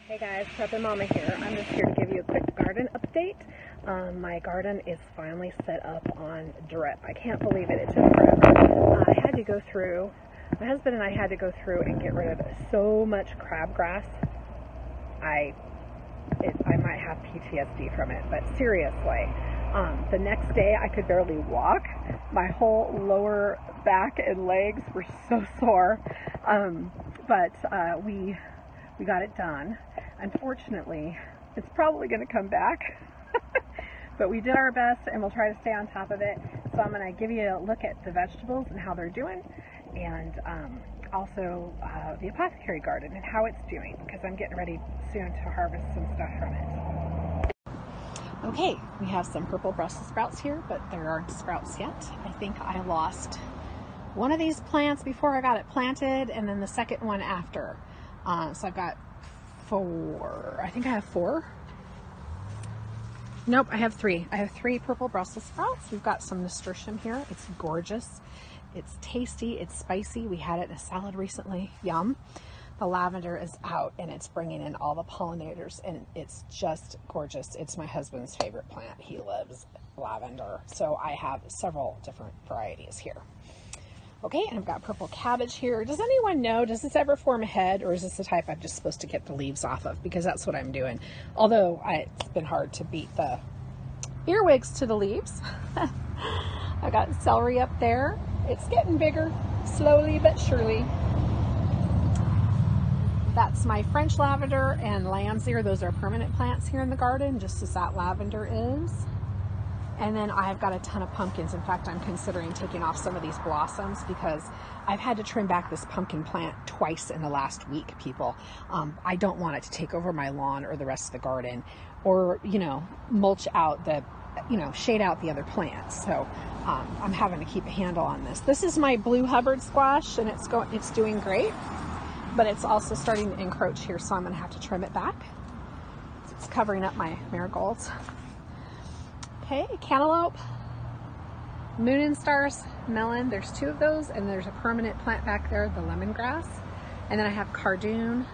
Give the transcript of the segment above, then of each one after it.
Hey guys, Prep and Mama here. I'm just here to give you a quick garden update. My garden is finally set up on drip. I can't believe it. It took forever. My husband and I had to go through and get rid of so much crabgrass. I might have PTSD from it, but seriously. The next day I could barely walk. My whole lower back and legs were so sore. But we got it done. Unfortunately, it's probably going to come back, but we did our best and we'll try to stay on top of it. So I'm going to give you a look at the vegetables and how they're doing, and also the apothecary garden and how it's doing, because I'm getting ready soon to harvest some stuff from it. Okay, we have some purple Brussels sprouts here, but there aren't sprouts yet. I think I lost one of these plants before I got it planted, and then the second one after. So I've got 4. I think I have 4. Nope, I have 3. I have 3 purple Brussels sprouts. We've got some nasturtium here. It's gorgeous. It's tasty. It's spicy. We had it in a salad recently. Yum. The lavender is out and it's bringing in all the pollinators, and it's just gorgeous. It's my husband's favorite plant. He loves lavender. So I have several different varieties here. Okay, and I've got purple cabbage here. Does anyone know, does this ever form a head, or is this the type I'm just supposed to get the leaves off of? Because that's what I'm doing. Although it's been hard to beat the earwigs to the leaves. I've got celery up there. It's getting bigger, slowly but surely. That's my French lavender and lamb's ear. Those are permanent plants here in the garden, just as that lavender is. And then I've got a ton of pumpkins. In fact, I'm considering taking off some of these blossoms because I've had to trim back this pumpkin plant twice in the last week, people. I don't want it to take over my lawn or the rest of the garden, or, mulch out shade out the other plants. So I'm having to keep a handle on this. This is my blue Hubbard squash, and it's doing great, but it's also starting to encroach here, so I'm gonna have to trim it back. It's covering up my marigolds. Okay, cantaloupe, moon and stars, melon. There's 2 of those, and there's a permanent plant back there, the lemongrass. And then I have cardoon.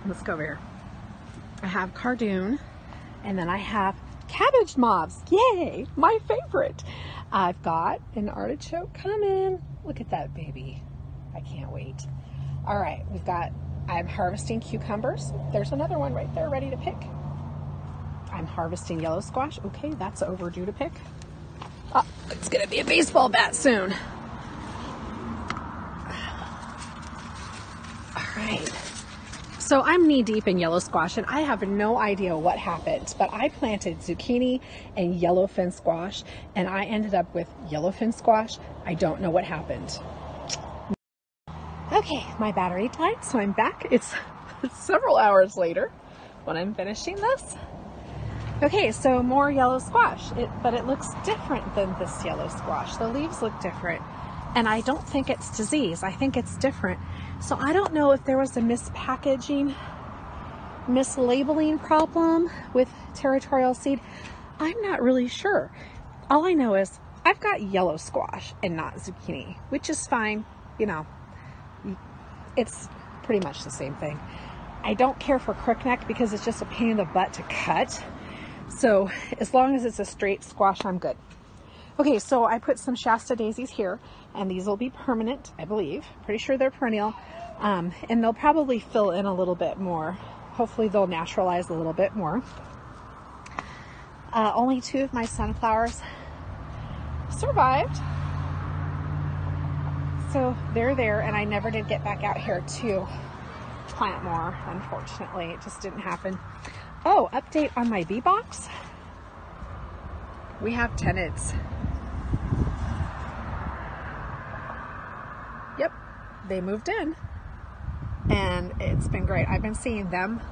Let's go over here. I have cardoon, and then I have cabbage mobs. Yay, my favorite. I've got an artichoke coming. Look at that baby. I can't wait. All right, I'm harvesting cucumbers. There's another one right there ready to pick. I'm harvesting yellow squash. Okay, that's overdue to pick. Oh, it's gonna be a baseball bat soon. All right. So I'm knee deep in yellow squash, and I have no idea what happened, but I planted zucchini and yellowfin squash, and I ended up with yellowfin squash. I don't know what happened. Okay, my battery died, so I'm back. It's several hours later when I'm finishing this. Okay, so more yellow squash, but it looks different than this yellow squash. The leaves look different, and I don't think it's disease. I think it's different. So I don't know if there was a mispackaging, mislabeling problem with territorial seed. I'm not really sure. All I know is I've got yellow squash and not zucchini, which is fine. It's pretty much the same thing. I don't care for crookneck because it's just a pain in the butt to cut. So as long as it's a straight squash, I'm good. Okay, so I put some Shasta daisies here, and these will be permanent, I believe. Pretty sure they're perennial. And they'll probably fill in a little bit more. Hopefully they'll naturalize a little bit more. Only 2 of my sunflowers survived. So they're there, and I never did get back out here to plant more, unfortunately. It just didn't happen. Oh, update on my bee box. We have tenants. Yep, they moved in, and it's been great. I've been seeing them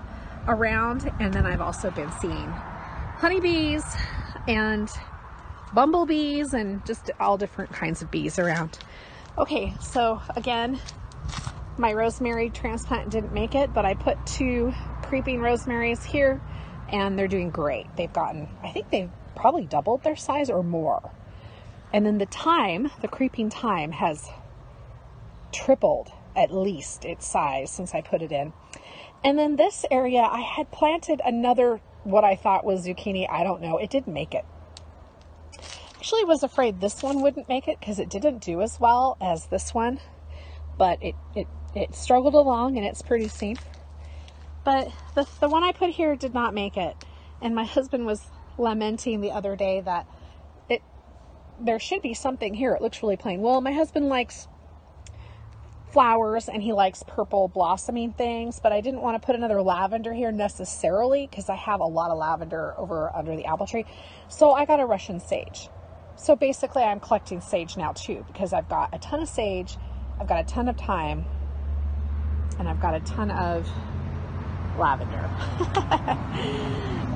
around, and then I've also been seeing honeybees and bumblebees and just all different kinds of bees around. Okay, so again, my rosemary transplant didn't make it, but I put 2 creeping rosemaries here, and they're doing great. I think they've probably doubled their size or more. And then the creeping thyme has tripled at least its size since I put it in. And then this area, I had planted another, what I thought was zucchini. I don't know. It didn't make it. Actually was afraid this one wouldn't make it because it didn't do as well as this one. But it struggled along and it's producing. But the one I put here did not make it. And my husband was lamenting the other day that there should be something here. It looks really plain. Well, my husband likes flowers and he likes purple blossoming things, but I didn't want to put another lavender here necessarily because I have a lot of lavender over under the apple tree. So I got a Russian sage. So basically I'm collecting sage now too, because I've got a ton of sage, I've got a ton of thyme, and I've got a ton of lavender.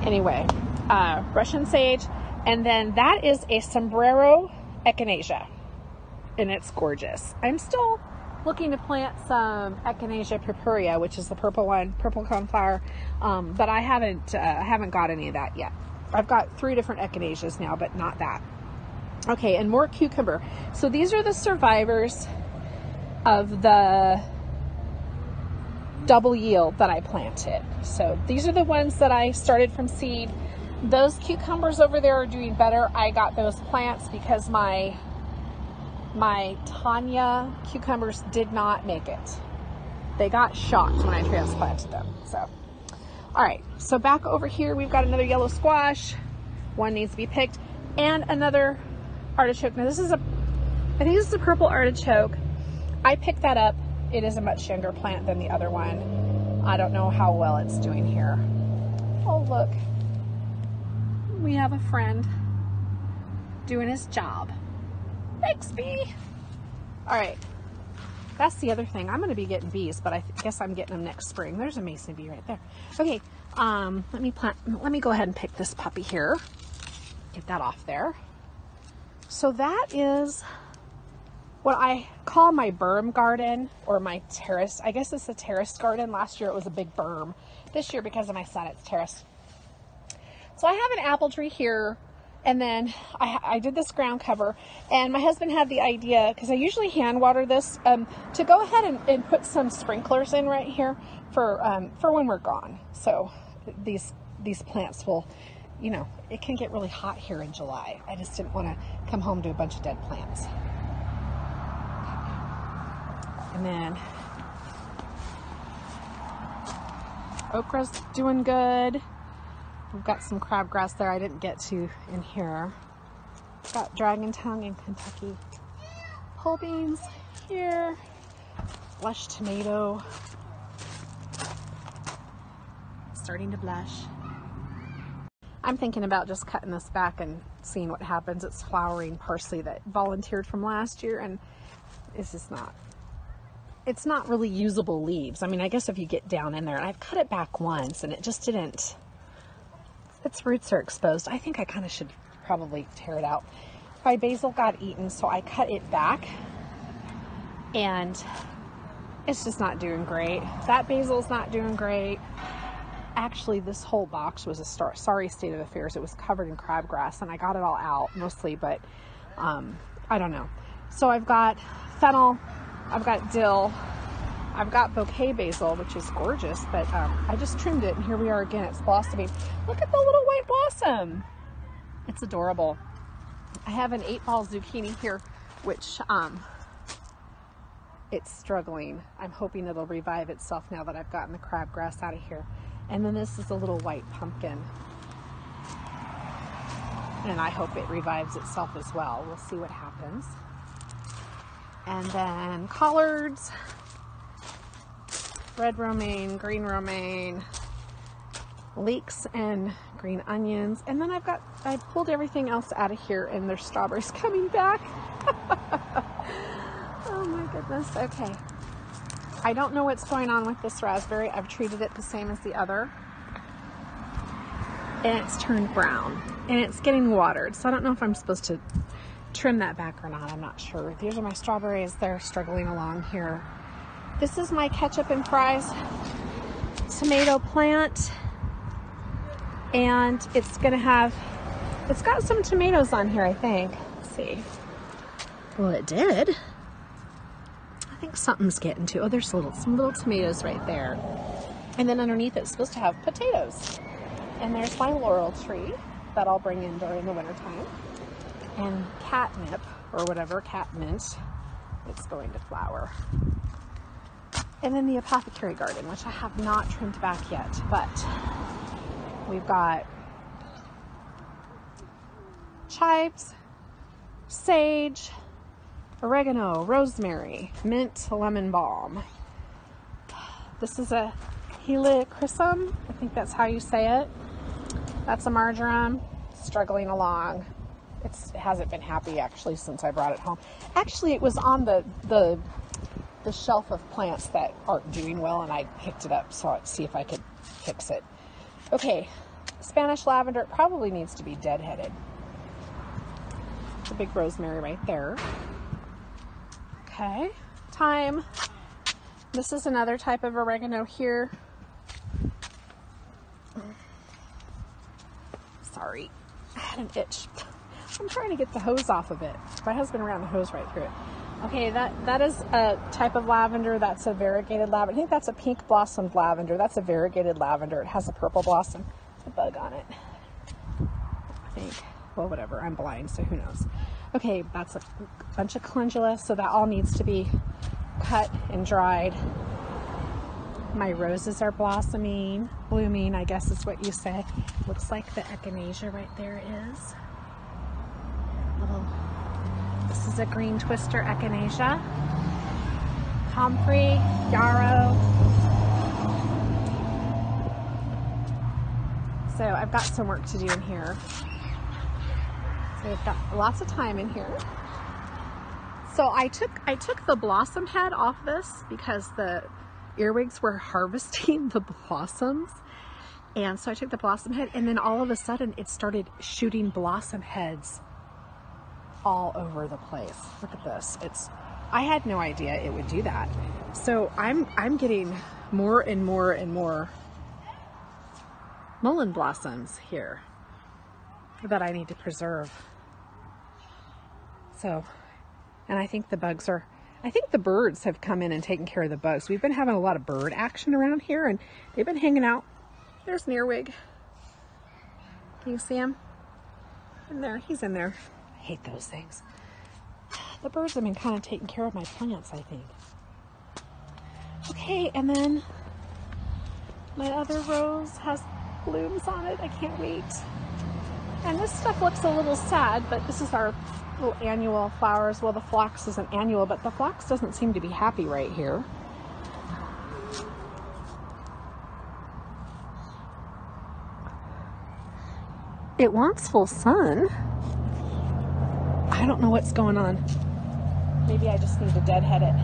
Anyway, Russian sage, and then that is a sombrero echinacea, and it's gorgeous. I'm still looking to plant some echinacea purpurea, which is the purple one, purple coneflower, but I haven't got any of that yet. I've got 3 different echinaceas now, but not that. Okay, and more cucumber. So these are the survivors of the double yield that I planted. So these are the ones that I started from seed. Those cucumbers over there are doing better. I got those plants because my Tanya cucumbers did not make it. They got shocked when I transplanted them. So, all right, so back over here, we've got another yellow squash. One needs to be picked, and another artichoke. Now I think this is a purple artichoke. I picked that up. It is a much younger plant than the other one. I don't know how well it's doing here. Oh, look. We have a friend doing his job. Thanks, bee. All right. That's the other thing. I'm going to be getting bees, but I guess I'm getting them next spring. There's a mason bee right there. Okay. Let me go ahead and pick this puppy here. Get that off there. So that is what I call my berm garden, or my terrace. I guess it's a terraced garden. Last year it was a big berm. This year, because of my son, it's terraced. So I have an apple tree here, and then I did this ground cover, and my husband had the idea, because I usually hand water this, to go ahead and put some sprinklers in right here for when we're gone. So these plants will, you know, it can get really hot here in July. I just didn't want to come home to a bunch of dead plants. And then okra's doing good. We've got some crabgrass there I didn't get to in here. Got dragon tongue in Kentucky. Pole beans here. Blush tomato. Starting to blush. I'm thinking about just cutting this back and seeing what happens. It's flowering parsley that volunteered from last year, and it's just not. It's not really usable leaves. I mean, I guess if you get down in there, and I've cut it back once and it just didn't, its roots are exposed. I think I kind of should probably tear it out. My basil got eaten, so I cut it back, and it's just not doing great. That basil's not doing great. Actually, this whole box was a sorry state of affairs. It was covered in crabgrass, and I got it all out mostly, but I don't know. So I've got fennel, I've got dill, I've got bouquet basil, which is gorgeous, but I just trimmed it, and here we are again. It's blossoming. Look at the little white blossom. It's adorable. I have an 8-ball zucchini here, which it's struggling. I'm hoping it'll revive itself now that I've gotten the crabgrass out of here. And then this is a little white pumpkin, and I hope it revives itself as well. We'll see what happens. And then collards, red romaine, green romaine, leeks, and green onions. And then I pulled everything else out of here, and there's strawberries coming back. Oh my goodness. Okay. I don't know what's going on with this raspberry. I've treated it the same as the other, and it's turned brown, and it's getting watered. So I don't know if I'm supposed to trim that back or not. I'm not sure. These are my strawberries. They're struggling along here. This is my ketchup and fries tomato plant, and it's got some tomatoes on here, I think. Let's see. Well, it did. think something's getting to. Oh, there's some little tomatoes right there. And then underneath it's supposed to have potatoes. And there's my laurel tree that I'll bring in during the wintertime. And catnip, or whatever, catmint, it's going to flower. And then the apothecary garden, which I have not trimmed back yet, but we've got chives, sage, oregano, rosemary, mint, lemon balm. This is a helichrysum. I think that's how you say it. That's a marjoram, struggling along. It hasn't been happy actually since I brought it home. Actually, it was on the shelf of plants that aren't doing well, and I picked it up so I'd see if I could fix it. Okay, Spanish lavender, it probably needs to be deadheaded. The big rosemary right there. Okay, thyme. This is another type of oregano here. Sorry, I had an itch. I'm trying to get the hose off of it. My husband ran the hose right through it. Okay, that is a type of lavender. That's a variegated lavender. I think that's a pink blossomed lavender. That's a variegated lavender. It has a purple blossom. A bug on it, I think. Well, whatever. I'm blind, so who knows. Okay, that's a bunch of calendula, so that all needs to be cut and dried. My roses are blossoming, blooming, I guess is what you say. Looks like the echinacea right there is. This is a green twister echinacea. Comfrey, yarrow. So I've got some work to do in here. So we've got lots of time in here. So I took the blossom head off this because the earwigs were harvesting the blossoms. And so I took the blossom head, and then all of a sudden it started shooting blossom heads all over the place. Look at this. I had no idea it would do that. So I'm getting more and more and more mullein blossoms here that I need to preserve. So, and I think the birds have come in and taken care of the bugs. We've been having a lot of bird action around here, and they've been hanging out. There's an earwig. Can you see him? In there, he's in there. I hate those things. The birds have been kind of taking care of my plants, I think. Okay, and then my other rose has blooms on it. I can't wait. And this stuff looks a little sad, but this is our little annual flowers. Well, the phlox isn't annual, but the phlox doesn't seem to be happy right here. It wants full sun. I don't know what's going on. Maybe I just need to deadhead it.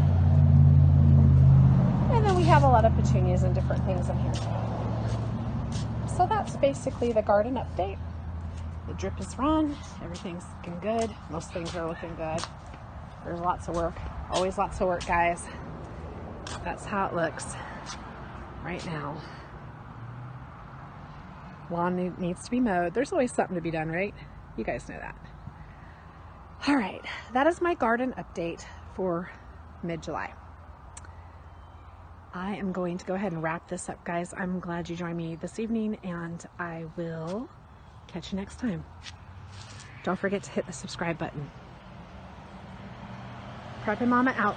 And then we have a lot of petunias and different things in here. So that's basically the garden update. The drip is run. Everything's looking good. Most things are looking good. There's lots of work. Always lots of work, guys. That's how it looks right now. Lawn needs to be mowed. There's always something to be done, right? You guys know that. All right, that is my garden update for mid-July. I am going to go ahead and wrap this up, guys. I'm glad you joined me this evening, and I will catch you next time. Don't forget to hit the subscribe button. Prepping Mama out.